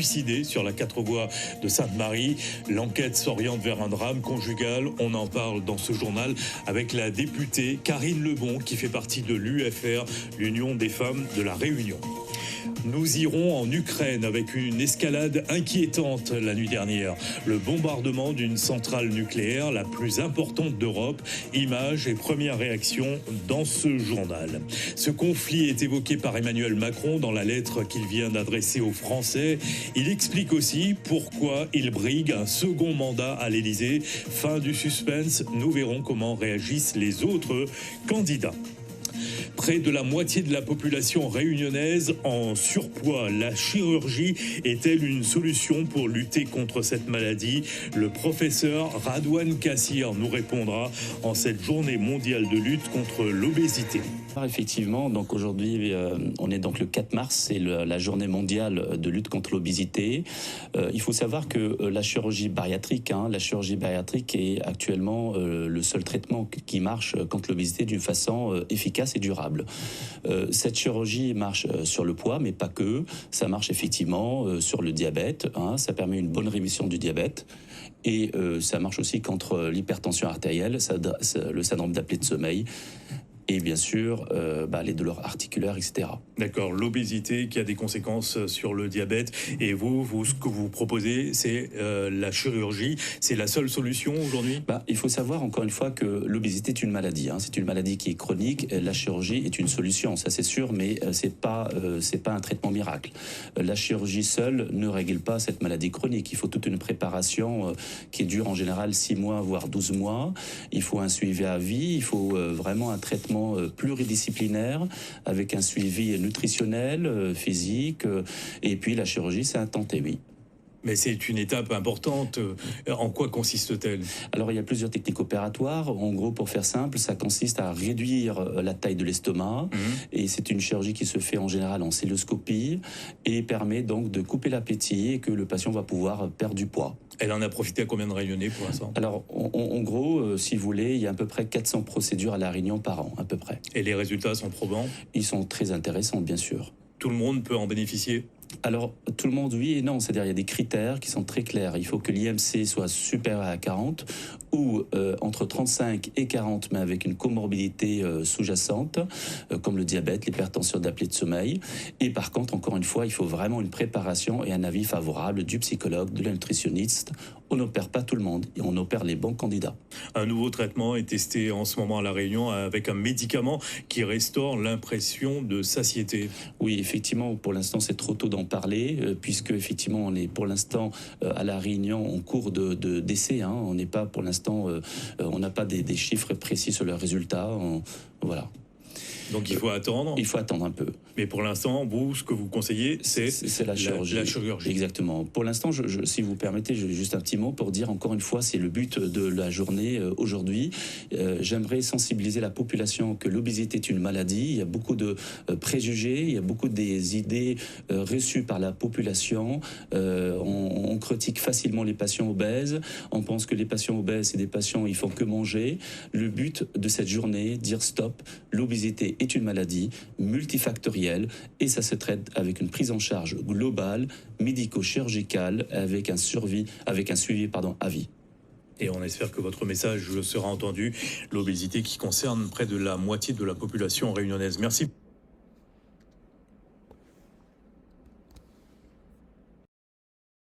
suicidé sur la 4 voies de Sainte-Marie. L'enquête s'oriente vers un drame conjugal. On en parle dans ce journal avec la députée Karine Lebon qui fait partie de l'UFR, l'Union des femmes de la Réunion. Nous irons en Ukraine avec une escalade inquiétante la nuit dernière. Le bombardement d'une centrale nucléaire, la plus importante d'Europe. Images et premières réactions dans ce journal. Ce conflit est évoqué par Emmanuel Macron dans la lettre qu'il vient d'adresser aux Français. Il explique aussi pourquoi il brigue un second mandat à l'Élysée. Fin du suspense, nous verrons comment réagissent les autres candidats. Près de la moitié de la population réunionnaise en surpoids. La chirurgie est-elle une solution pour lutter contre cette maladie? Le professeur Radouane Kassir nous répondra en cette journée mondiale de lutte contre l'obésité. Effectivement, donc aujourd'hui, on est donc le 4 mars, c'est la journée mondiale de lutte contre l'obésité. Il faut savoir que la chirurgie bariatrique est actuellement le seul traitement qui marche contre l'obésité d'une façon efficace et durable. Cette chirurgie marche sur le poids, mais pas que. Ça marche effectivement sur le diabète. Ça permet une bonne rémission du diabète. Et ça marche aussi contre l'hypertension artérielle, le syndrome d'apnée de sommeil. Et bien sûr, les douleurs articulaires, etc. D'accord, l'obésité qui a des conséquences sur le diabète. Et vous ce que vous proposez, c'est la chirurgie. C'est la seule solution aujourd'hui? Il faut savoir, encore une fois, que l'obésité est une maladie. C'est une maladie qui est chronique. La chirurgie est une solution, ça c'est sûr, mais c'est pas un traitement miracle. La chirurgie seule ne règle pas cette maladie chronique. Il faut toute une préparation qui dure en général 6 mois, voire 12 mois. Il faut un suivi à vie. Il faut vraiment un traitement pluridisciplinaire avec un suivi nutritionnel, physique, et puis la chirurgie, c'est un tenté, oui. Mais c'est une étape importante. En quoi consiste-t-elle? Alors, il y a plusieurs techniques opératoires. En gros, pour faire simple, ça consiste à réduire la taille de l'estomac. Et c'est une chirurgie qui se fait en général en cœlioscopie et permet donc de couper l'appétit et que le patient va pouvoir perdre du poids. Elle en a profité à combien de Réunionnais pour l'instant? Alors, en gros, si vous voulez, il y a à peu près 400 procédures à La Réunion par an, à peu près. Et les résultats sont probants? Ils sont très intéressants, bien sûr. Tout le monde peut en bénéficier? Alors, tout le monde, oui et non. C'est-à-dire, il y a des critères qui sont très clairs. Il faut que l'IMC soit supérieur à 40 ou entre 35 et 40, mais avec une comorbidité sous-jacente, comme le diabète, l'hypertension d'apnée de sommeil. Et par contre, encore une fois, il faut vraiment une préparation et un avis favorable du psychologue, de la nutritionniste. On n'opère pas tout le monde et on opère les bons candidats. Un nouveau traitement est testé en ce moment à La Réunion avec un médicament qui restaure l'impression de satiété. Oui, effectivement, pour l'instant, c'est trop tôt d'en parler, puisque effectivement, on est pour l'instant à La Réunion en cours d'essai. On n'est pas pour l'instant, on n'a pas des chiffres précis sur leurs résultats. Voilà. Donc il faut attendre. Il faut attendre un peu. Mais pour l'instant, vous, ce que vous conseillez, c'est la chirurgie. La chirurgie. Exactement. Pour l'instant, si vous permettez, juste un petit mot pour dire encore une fois, c'est le but de la journée aujourd'hui. J'aimerais sensibiliser la population que l'obésité est une maladie. Il y a beaucoup de préjugés, il y a beaucoup des idées reçues par la population. On critique facilement les patients obèses. On pense que les patients obèses, c'est des patients, ils font que manger. Le but de cette journée, dire stop, l'obésité est une maladie multifactorielle et ça se traite avec une prise en charge globale, médico-chirurgicale, avec un suivi à vie. Et on espère que votre message sera entendu. L'obésité qui concerne près de la moitié de la population réunionnaise. Merci.